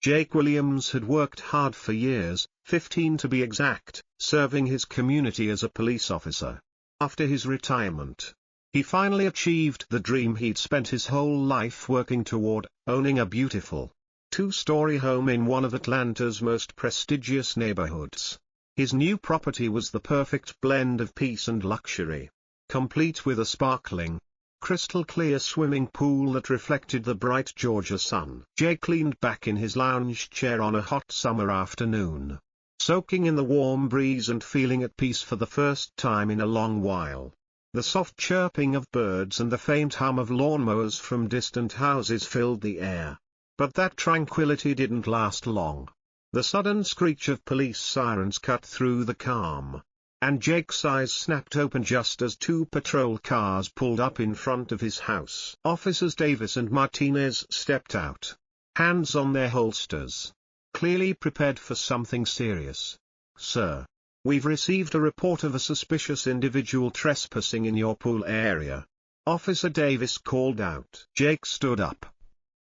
Jake Williams had worked hard for years, 15 to be exact, serving his community as a police officer. After his retirement, he finally achieved the dream he'd spent his whole life working toward, owning a beautiful, two-story home in one of Atlanta's most prestigious neighborhoods. His new property was the perfect blend of peace and luxury, complete with a sparkling, crystal-clear swimming pool that reflected the bright Georgia sun. Jake leaned back in his lounge chair on a hot summer afternoon, soaking in the warm breeze and feeling at peace for the first time in a long while. The soft chirping of birds and the faint hum of lawnmowers from distant houses filled the air. But that tranquility didn't last long. The sudden screech of police sirens cut through the calm, and Jake's eyes snapped open just as two patrol cars pulled up in front of his house. Officers Davis and Martinez stepped out, hands on their holsters, clearly prepared for something serious. "Sir, we've received a report of a suspicious individual trespassing in your pool area," Officer Davis called out. Jake stood up,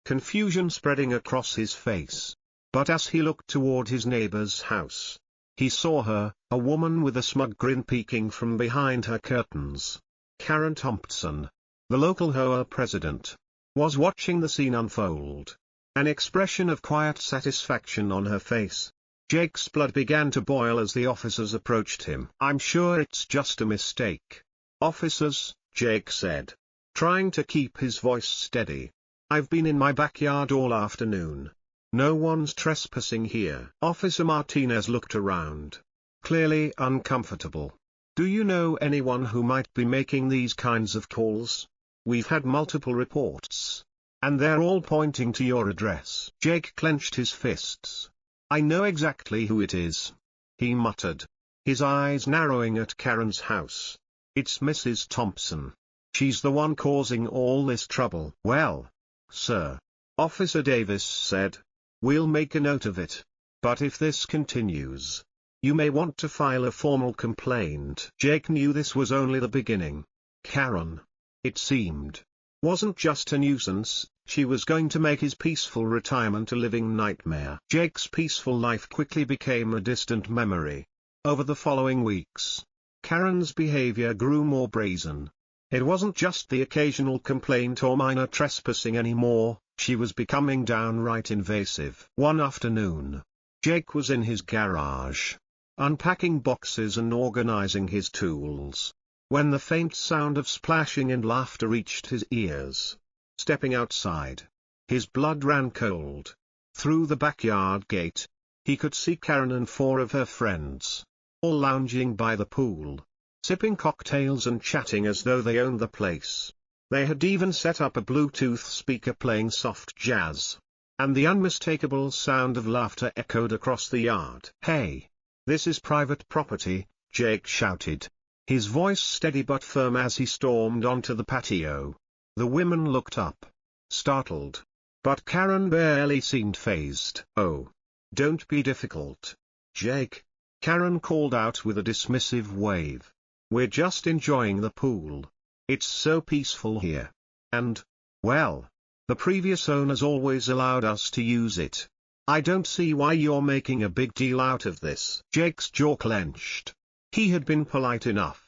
confusion spreading across his face. But as he looked toward his neighbor's house, he saw her, a woman with a smug grin peeking from behind her curtains. Karen Thompson, the local Hoa president, was watching the scene unfold, an expression of quiet satisfaction on her face. Jake's blood began to boil as the officers approached him. "I'm sure it's just a mistake, officers," Jake said, trying to keep his voice steady. "I've been in my backyard all afternoon. No one's trespassing here." Officer Martinez looked around, clearly uncomfortable. "Do you know anyone who might be making these kinds of calls? We've had multiple reports, and they're all pointing to your address." Jake clenched his fists. "I know exactly who it is," he muttered, his eyes narrowing at Karen's house. "It's Mrs. Thompson. She's the one causing all this trouble." "Well, sir," Officer Davis said, "we'll make a note of it. But if this continues, you may want to file a formal complaint." Jake knew this was only the beginning. Karen, it seemed, wasn't just a nuisance, she was going to make his peaceful retirement a living nightmare. Jake's peaceful life quickly became a distant memory. Over the following weeks, Karen's behavior grew more brazen. It wasn't just the occasional complaint or minor trespassing anymore, she was becoming downright invasive. One afternoon, Jake was in his garage, unpacking boxes and organizing his tools, when the faint sound of splashing and laughter reached his ears. Stepping outside, his blood ran cold. Through the backyard gate, he could see Karen and 4 of her friends, all lounging by the pool, sipping cocktails and chatting as though they owned the place. They had even set up a Bluetooth speaker playing soft jazz, and the unmistakable sound of laughter echoed across the yard. "Hey! This is private property," Jake shouted, his voice steady but firm as he stormed onto the patio. The women looked up, startled, but Karen barely seemed fazed. "Oh, don't be difficult, Jake," Karen called out with a dismissive wave. "We're just enjoying the pool. It's so peaceful here. And, well, the previous owners always allowed us to use it. I don't see why you're making a big deal out of this." Jake's jaw clenched. He had been polite enough,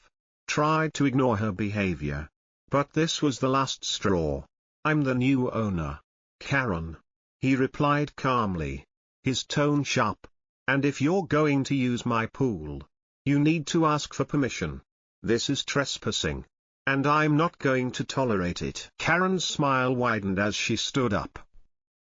tried to ignore her behavior, but this was the last straw. "I'm the new owner, Karen," he replied calmly, his tone sharp. "And if you're going to use my pool, you need to ask for permission. This is trespassing, and I'm not going to tolerate it." Karen's smile widened as she stood up,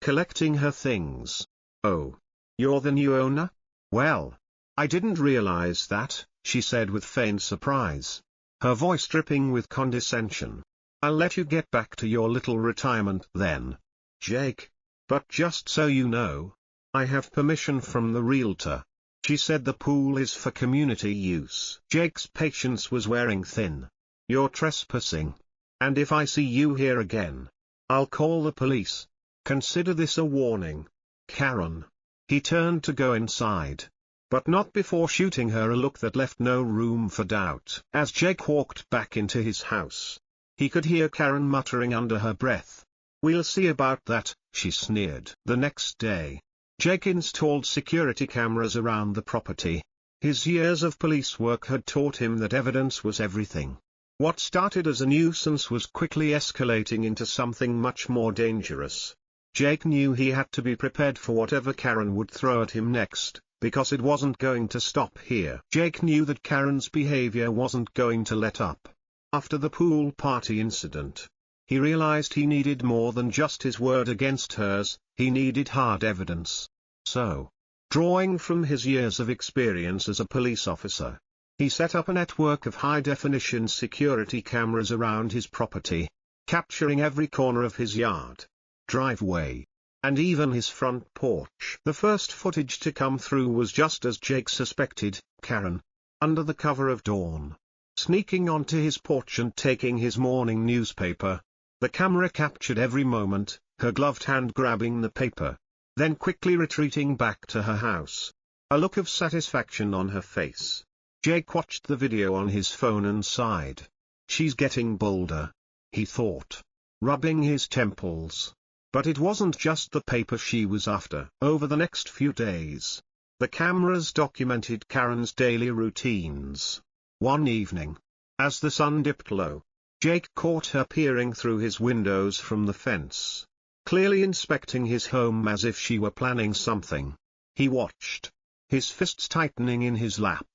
collecting her things. "Oh, you're the new owner? Well, I didn't realize that," she said with faint surprise, her voice dripping with condescension. "I'll let you get back to your little retirement then, Jake. But just so you know, I have permission from the realtor. She said the pool is for community use." Jake's patience was wearing thin. "You're trespassing. And if I see you here again, I'll call the police. Consider this a warning, Karen." He turned to go inside, but not before shooting her a look that left no room for doubt. As Jake walked back into his house, he could hear Karen muttering under her breath. "We'll see about that," she sneered. The next day, Jake installed security cameras around the property. His years of police work had taught him that evidence was everything. What started as a nuisance was quickly escalating into something much more dangerous. Jake knew he had to be prepared for whatever Karen would throw at him next, because it wasn't going to stop here. Jake knew that Karen's behavior wasn't going to let up. After the pool party incident, he realized he needed more than just his word against hers, he needed hard evidence. So, drawing from his years of experience as a police officer, he set up a network of high-definition security cameras around his property, capturing every corner of his yard, driveway, and even his front porch. The first footage to come through was just as Jake suspected, Karen, under the cover of dawn, sneaking onto his porch and taking his morning newspaper. The camera captured every moment, her gloved hand grabbing the paper, then quickly retreating back to her house, a look of satisfaction on her face. Jake watched the video on his phone and sighed. She's getting bolder, he thought, rubbing his temples. But it wasn't just the paper she was after. Over the next few days, the cameras documented Karen's daily routines. One evening, as the sun dipped low, Jake caught her peering through his windows from the fence, clearly inspecting his home as if she were planning something. He watched, his fists tightening in his lap,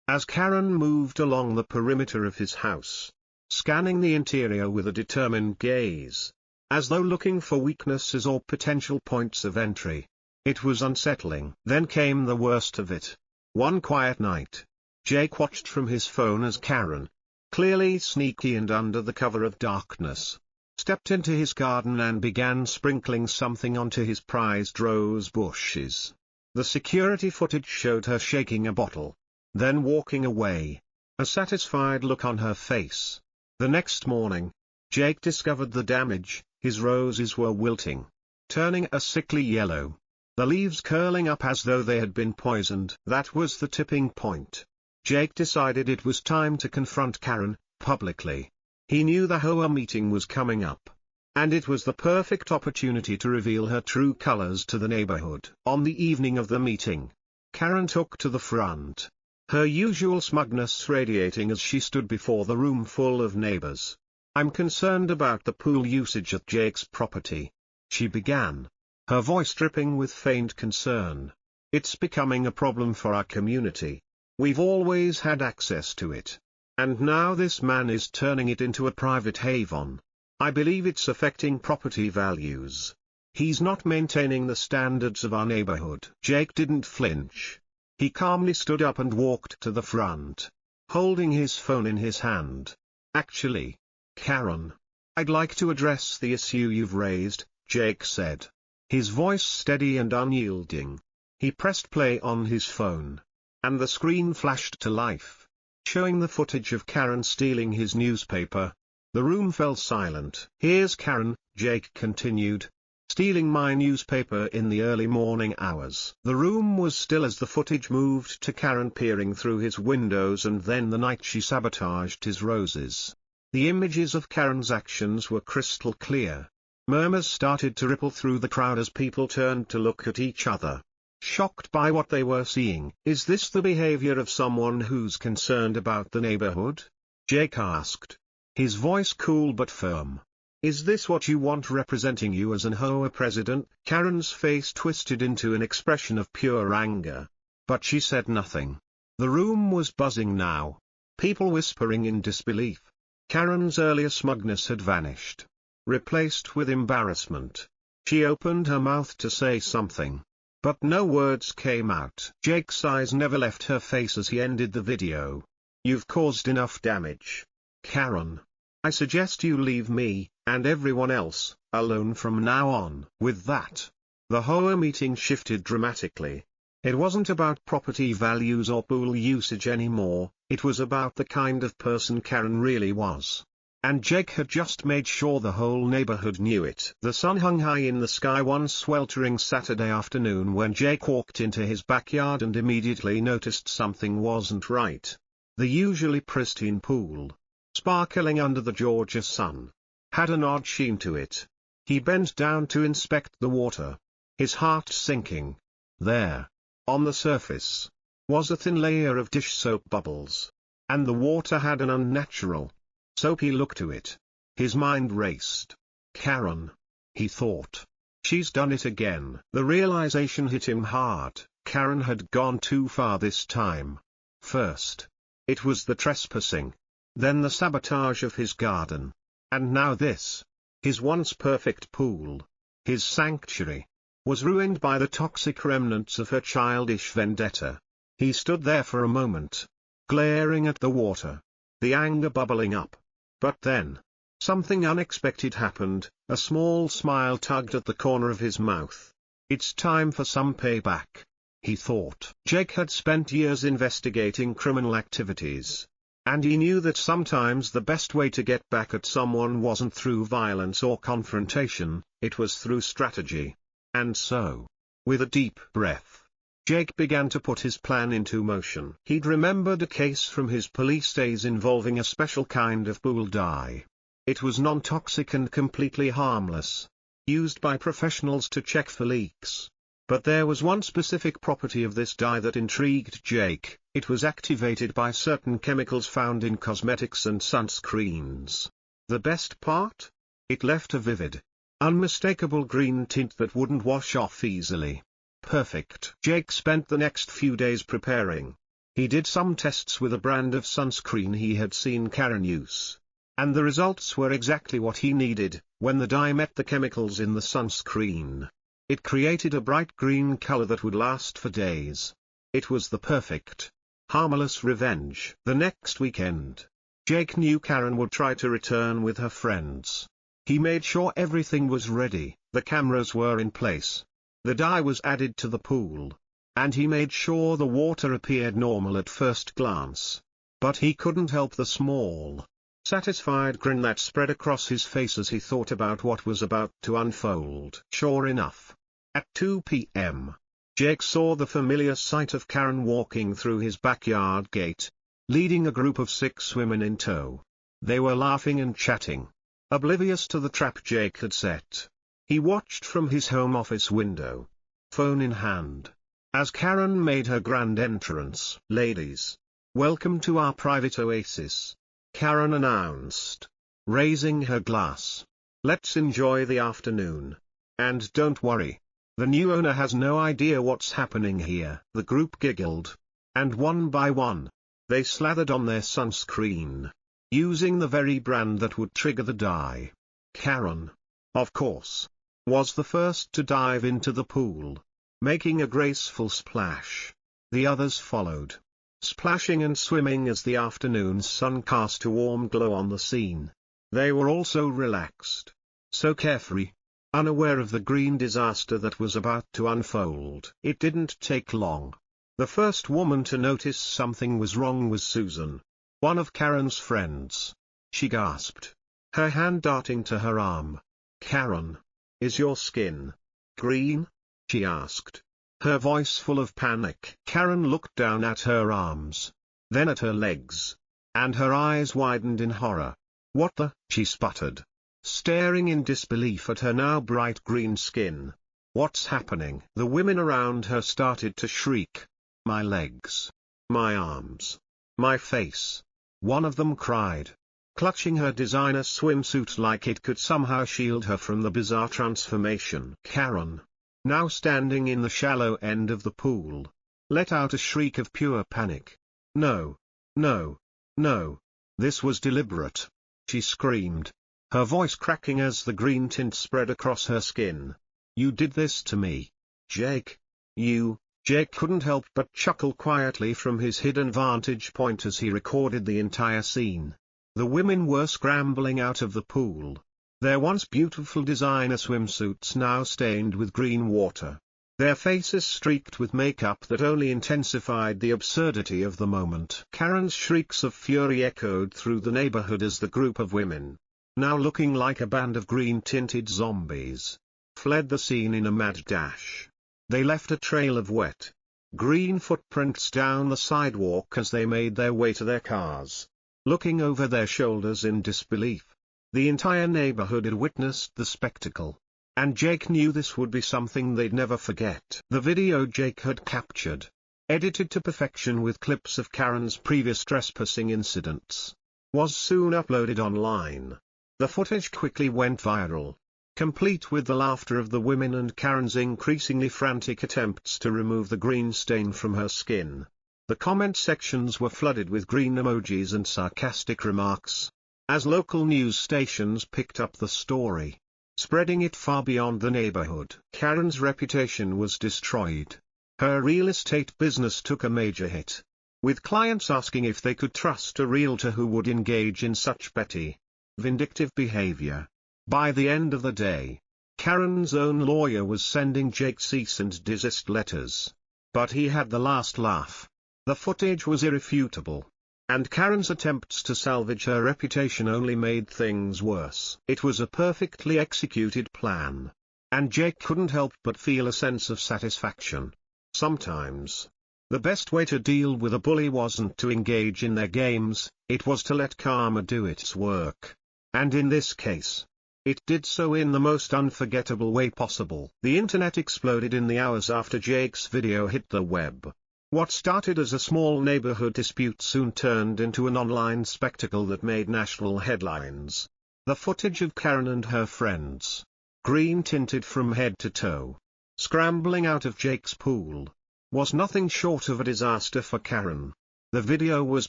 as Karen moved along the perimeter of his house, scanning the interior with a determined gaze, as though looking for weaknesses or potential points of entry. It was unsettling. Then came the worst of it. One quiet night, Jake watched from his phone as Karen, clearly sneaky and under the cover of darkness, stepped into his garden and began sprinkling something onto his prized rose bushes. The security footage showed her shaking a bottle, then walking away, a satisfied look on her face. The next morning, Jake discovered the damage. His roses were wilting, turning a sickly yellow, the leaves curling up as though they had been poisoned. That was the tipping point. Jake decided it was time to confront Karen, publicly. He knew the Hoa meeting was coming up, and it was the perfect opportunity to reveal her true colors to the neighborhood. On the evening of the meeting, Karen took to the front, her usual smugness radiating as she stood before the room full of neighbors. "I'm concerned about the pool usage at Jake's property," she began, her voice dripping with feigned concern. "It's becoming a problem for our community. We've always had access to it, and now this man is turning it into a private haven. I believe it's affecting property values. He's not maintaining the standards of our neighborhood." Jake didn't flinch. He calmly stood up and walked to the front, holding his phone in his hand. "Actually, Karen, I'd like to address the issue you've raised," Jake said, his voice steady and unyielding. He pressed play on his phone, and the screen flashed to life, showing the footage of Karen stealing his newspaper. The room fell silent. "Here's Karen," Jake continued, "stealing my newspaper in the early morning hours." The room was still as the footage moved to Karen peering through his windows and then the night she sabotaged his roses. The images of Karen's actions were crystal clear. Murmurs started to ripple through the crowd as people turned to look at each other, shocked by what they were seeing. "Is this the behavior of someone who's concerned about the neighborhood?" Jake asked, his voice cool but firm. "Is this what you want representing you as an Hoa president?" Karen's face twisted into an expression of pure anger, but she said nothing. The room was buzzing now, people whispering in disbelief. Karen's earlier smugness had vanished, replaced with embarrassment. She opened her mouth to say something, but no words came out. Jake's eyes never left her face as he ended the video. "You've caused enough damage, Karen. I suggest you leave me, and everyone else, alone from now on." With that, the Hoa meeting shifted dramatically. It wasn't about property values or pool usage anymore, it was about the kind of person Karen really was. And Jake had just made sure the whole neighborhood knew it. The sun hung high in the sky one sweltering Saturday afternoon when Jake walked into his backyard and immediately noticed something wasn't right. The usually pristine pool, sparkling under the Georgia sun, had an odd sheen to it. He bent down to inspect the water, his heart sinking. There, on the surface, was a thin layer of dish soap bubbles. And the water had an unnatural, soapy look to it. His mind raced. Karen, he thought. She's done it again. The realization hit him hard. Karen had gone too far this time. First, it was the trespassing. Then the sabotage of his garden. And now this. His once perfect pool, his sanctuary, was ruined by the toxic remnants of her childish vendetta. He stood there for a moment, glaring at the water, the anger bubbling up. But then, something unexpected happened. A small smile tugged at the corner of his mouth. It's time for some payback, he thought. Jake had spent years investigating criminal activities. And he knew that sometimes the best way to get back at someone wasn't through violence or confrontation, it was through strategy. And so, with a deep breath, Jake began to put his plan into motion. He'd remembered a case from his police days involving a special kind of pool dye. It was non-toxic and completely harmless, used by professionals to check for leaks. But there was one specific property of this dye that intrigued Jake. It was activated by certain chemicals found in cosmetics and sunscreens. The best part? It left a vivid, unmistakable green tint that wouldn't wash off easily. Perfect. Jake spent the next few days preparing. He did some tests with a brand of sunscreen he had seen Karen use. And the results were exactly what he needed. When the dye met the chemicals in the sunscreen, it created a bright green color that would last for days. It was the perfect, harmless revenge. The next weekend, Jake knew Karen would try to return with her friends. He made sure everything was ready, the cameras were in place. The dye was added to the pool. And he made sure the water appeared normal at first glance. But he couldn't help the small, satisfied grin that spread across his face as he thought about what was about to unfold. Sure enough, at 2 p.m., Jake saw the familiar sight of Karen walking through his backyard gate, leading a group of 6 women in tow. They were laughing and chatting, oblivious to the trap Jake had set. He watched from his home office window, phone in hand, as Karen made her grand entrance. "Ladies, welcome to our private oasis," Karen announced, raising her glass. "Let's enjoy the afternoon. And don't worry, the new owner has no idea what's happening here." The group giggled, and one by one, they slathered on their sunscreen, using the very brand that would trigger the dye. Karen, of course, was the first to dive into the pool, making a graceful splash. The others followed, splashing and swimming as the afternoon sun cast a warm glow on the scene. They were all so relaxed, so carefree, unaware of the green disaster that was about to unfold. It didn't take long. The first woman to notice something was wrong was Susan, one of Karen's friends. She gasped, her hand darting to her arm. "Karen, is your skin green?" she asked, her voice full of panic. Karen looked down at her arms, then at her legs, and her eyes widened in horror. "What the?" she sputtered, staring in disbelief at her now bright green skin. "What's happening?" The women around her started to shriek. "My legs, my arms, my face," one of them cried, clutching her designer swimsuit like it could somehow shield her from the bizarre transformation. Karen, now standing in the shallow end of the pool, let out a shriek of pure panic. "No, no, no. This was deliberate," she screamed, her voice cracking as the green tint spread across her skin. "You did this to me, Jake. You." Jake couldn't help but chuckle quietly from his hidden vantage point as he recorded the entire scene. The women were scrambling out of the pool, their once beautiful designer swimsuits now stained with green water, their faces streaked with makeup that only intensified the absurdity of the moment. Karen's shrieks of fury echoed through the neighborhood as the group of women, now looking like a band of green-tinted zombies, fled the scene in a mad dash. They left a trail of wet, green footprints down the sidewalk as they made their way to their cars, looking over their shoulders in disbelief. The entire neighborhood had witnessed the spectacle, and Jake knew this would be something they'd never forget. The video Jake had captured, edited to perfection with clips of Karen's previous trespassing incidents, was soon uploaded online. The footage quickly went viral, complete with the laughter of the women and Karen's increasingly frantic attempts to remove the green stain from her skin. The comment sections were flooded with green emojis and sarcastic remarks, as local news stations picked up the story, spreading it far beyond the neighborhood. Karen's reputation was destroyed. Her real estate business took a major hit, with clients asking if they could trust a realtor who would engage in such petty, vindictive behavior. By the end of the day, Karen's own lawyer was sending Jake cease and desist letters. But he had the last laugh. The footage was irrefutable, and Karen's attempts to salvage her reputation only made things worse. It was a perfectly executed plan, and Jake couldn't help but feel a sense of satisfaction. Sometimes, the best way to deal with a bully wasn't to engage in their games, it was to let karma do its work. And in this case, it did so in the most unforgettable way possible. The internet exploded in the hours after Jake's video hit the web. What started as a small neighborhood dispute soon turned into an online spectacle that made national headlines. The footage of Karen and her friends, green-tinted from head to toe, scrambling out of Jake's pool, was nothing short of a disaster for Karen. The video was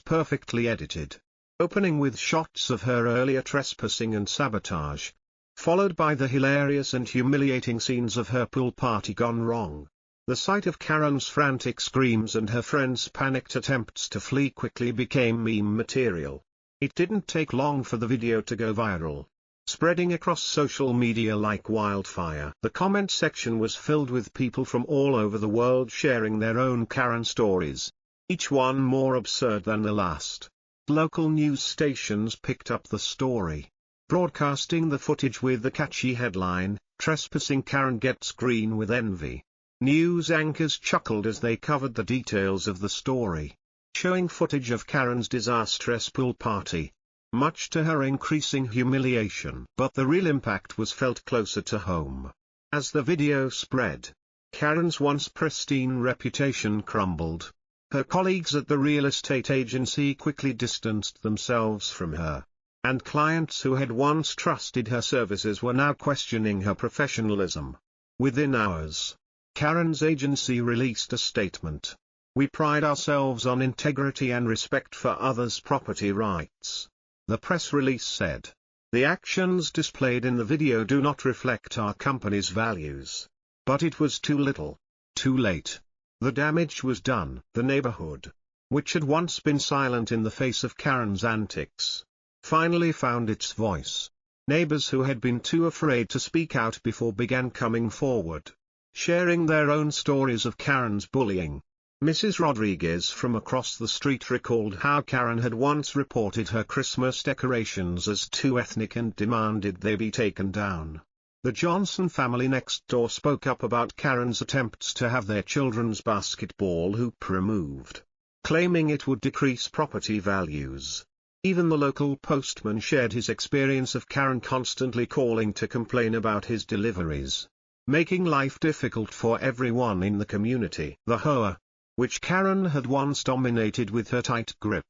perfectly edited, opening with shots of her earlier trespassing and sabotage, followed by the hilarious and humiliating scenes of her pool party gone wrong. The sight of Karen's frantic screams and her friends' panicked attempts to flee quickly became meme material. It didn't take long for the video to go viral, spreading across social media like wildfire. The comment section was filled with people from all over the world sharing their own Karen stories, each one more absurd than the last. Local news stations picked up the story, broadcasting the footage with the catchy headline, "Trespassing Karen Gets Green with Envy." News anchors chuckled as they covered the details of the story, showing footage of Karen's disastrous pool party, much to her increasing humiliation. But the real impact was felt closer to home. As the video spread, Karen's once pristine reputation crumbled. Her colleagues at the real estate agency quickly distanced themselves from her, and clients who had once trusted her services were now questioning her professionalism. Within hours, Karen's agency released a statement. "We pride ourselves on integrity and respect for others' property rights," the press release said. "The actions displayed in the video do not reflect our company's values." But it was too little, too late. The damage was done. The neighborhood, which had once been silent in the face of Karen's antics, finally found its voice. Neighbors who had been too afraid to speak out before began coming forward, sharing their own stories of Karen's bullying. Mrs. Rodriguez from across the street recalled how Karen had once reported her Christmas decorations as too ethnic and demanded they be taken down. The Johnson family next door spoke up about Karen's attempts to have their children's basketball hoop removed, claiming it would decrease property values. Even the local postman shared his experience of Karen constantly calling to complain about his deliveries, making life difficult for everyone in the community. The Hoa, which Karen had once dominated with her tight grip,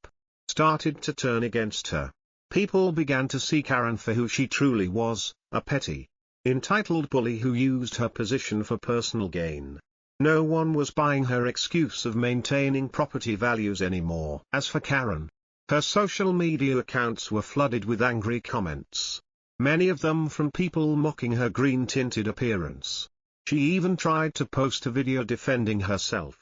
started to turn against her. People began to see Karen for who she truly was, a petty, entitled bully who used her position for personal gain. No one was buying her excuse of maintaining property values anymore. As for Karen, her social media accounts were flooded with angry comments, many of them from people mocking her green-tinted appearance. She even tried to post a video defending herself,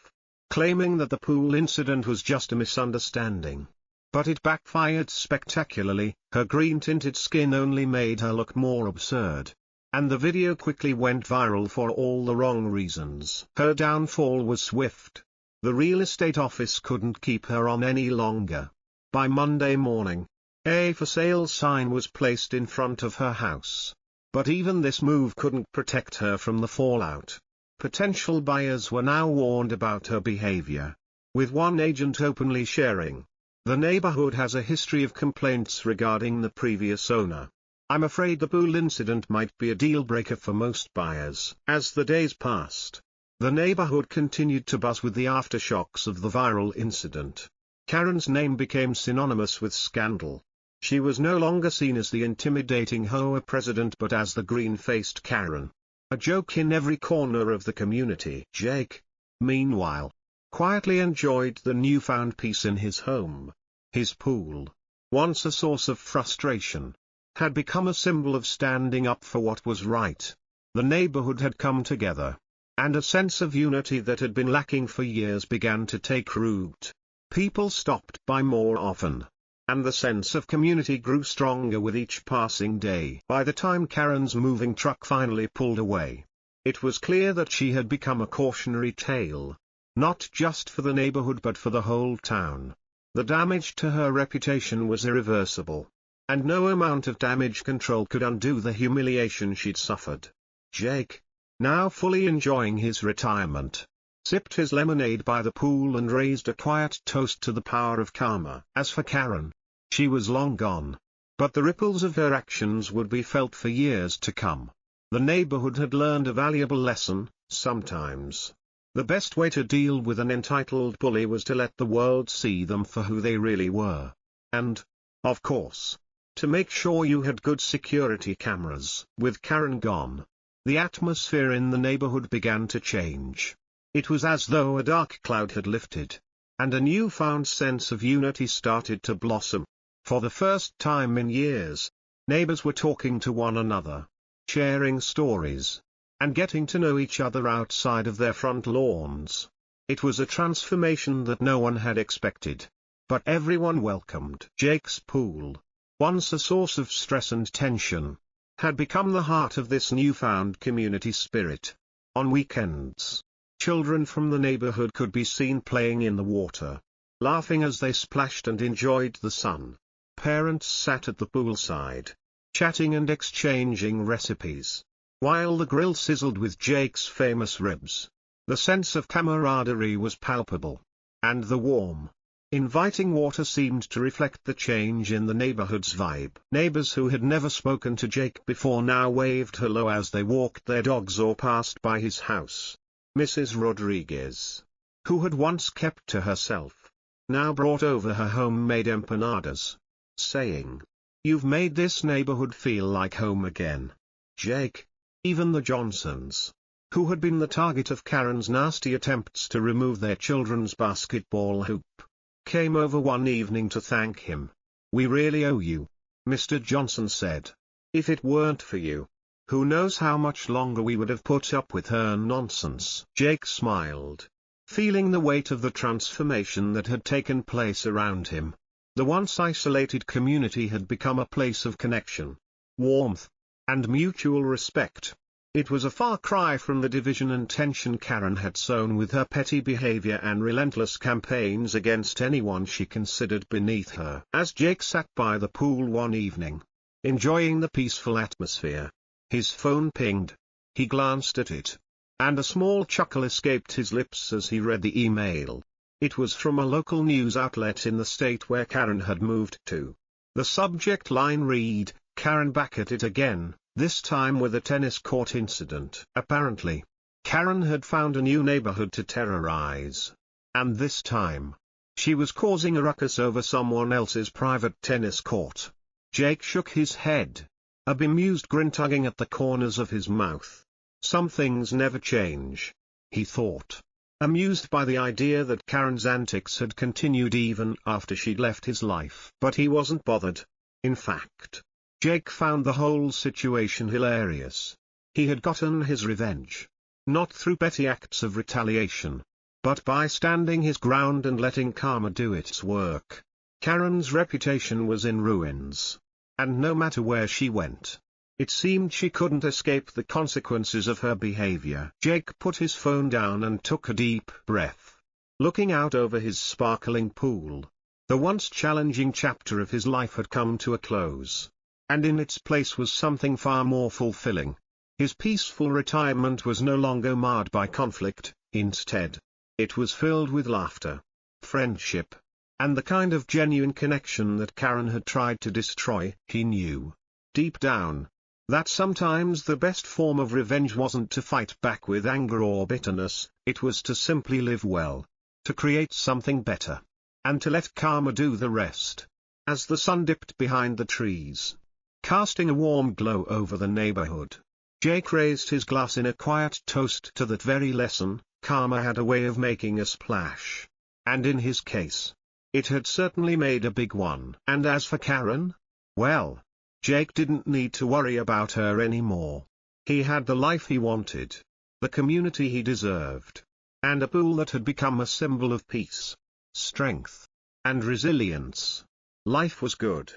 claiming that the pool incident was just a misunderstanding. But it backfired spectacularly. Her green-tinted skin only made her look more absurd, and the video quickly went viral for all the wrong reasons. Her downfall was swift. The real estate office couldn't keep her on any longer. By Monday morning, a for sale sign was placed in front of her house. But even this move couldn't protect her from the fallout. Potential buyers were now warned about her behavior, with one agent openly sharing, "The neighborhood has a history of complaints regarding the previous owner. I'm afraid the pool incident might be a deal-breaker for most buyers. As the days passed, the neighborhood continued to buzz with the aftershocks of the viral incident. Karen's name became synonymous with scandal. She was no longer seen as the intimidating Hoa president but as the green-faced Karen. A joke in every corner of the community. Jake, meanwhile, quietly enjoyed the newfound peace in his home. His pool, once a source of frustration, had become a symbol of standing up for what was right. The neighborhood had come together, and a sense of unity that had been lacking for years began to take root. People stopped by more often, and the sense of community grew stronger with each passing day. By the time Karen's moving truck finally pulled away, it was clear that she had become a cautionary tale, not just for the neighborhood but for the whole town. The damage to her reputation was irreversible, and no amount of damage control could undo the humiliation she'd suffered. Jake, now fully enjoying his retirement, sipped his lemonade by the pool and raised a quiet toast to the power of karma. As for Karen, she was long gone, but the ripples of her actions would be felt for years to come. The neighborhood had learned a valuable lesson: sometimes the best way to deal with an entitled bully was to let the world see them for who they really were. And, of course, to make sure you had good security cameras. With Karen gone, the atmosphere in the neighborhood began to change. It was as though a dark cloud had lifted, and a newfound sense of unity started to blossom. For the first time in years, neighbors were talking to one another, sharing stories, and getting to know each other outside of their front lawns. It was a transformation that no one had expected, but everyone welcomed. Jake's pool, once a source of stress and tension, had become the heart of this newfound community spirit. On weekends, children from the neighborhood could be seen playing in the water, laughing as they splashed and enjoyed the sun. Parents sat at the poolside, chatting and exchanging recipes, while the grill sizzled with Jake's famous ribs. The sense of camaraderie was palpable, and the warm, inviting water seemed to reflect the change in the neighborhood's vibe. Neighbors who had never spoken to Jake before now waved hello as they walked their dogs or passed by his house. Mrs. Rodriguez, who had once kept to herself, now brought over her homemade empanadas, saying, "You've made this neighborhood feel like home again, Jake." Even the Johnsons, who had been the target of Karen's nasty attempts to remove their children's basketball hoop, came over one evening to thank him. "We really owe you," Mr. Johnson said. "If it weren't for you, who knows how much longer we would have put up with her nonsense." Jake smiled, feeling the weight of the transformation that had taken place around him. The once isolated community had become a place of connection, warmth, and mutual respect. It was a far cry from the division and tension Karen had sown with her petty behavior and relentless campaigns against anyone she considered beneath her. As Jake sat by the pool one evening, enjoying the peaceful atmosphere, his phone pinged. He glanced at it, and a small chuckle escaped his lips as he read the email. It was from a local news outlet in the state where Karen had moved to. The subject line read, "Karen back at it again, this time with a tennis court incident." Apparently, Karen had found a new neighborhood to terrorize. And this time, she was causing a ruckus over someone else's private tennis court. Jake shook his head, a bemused grin tugging at the corners of his mouth. Some things never change, he thought, amused by the idea that Karen's antics had continued even after she'd left his life. But he wasn't bothered. In fact, Jake found the whole situation hilarious. He had gotten his revenge, not through petty acts of retaliation, but by standing his ground and letting karma do its work. Karen's reputation was in ruins, and no matter where she went, it seemed she couldn't escape the consequences of her behavior. Jake put his phone down and took a deep breath. Looking out over his sparkling pool, the once challenging chapter of his life had come to a close, and in its place was something far more fulfilling. His peaceful retirement was no longer marred by conflict. Instead, it was filled with laughter, friendship, and the kind of genuine connection that Karen had tried to destroy. He knew deep down, that sometimes the best form of revenge wasn't to fight back with anger or bitterness, it was to simply live well, to create something better, and to let karma do the rest. As the sun dipped behind the trees, casting a warm glow over the neighborhood, Jake raised his glass in a quiet toast to that very lesson. Karma had a way of making a splash. And in his case, it had certainly made a big one. And as for Karen, well, Jake didn't need to worry about her anymore. He had the life he wanted, the community he deserved, and a pool that had become a symbol of peace, strength, and resilience. Life was good.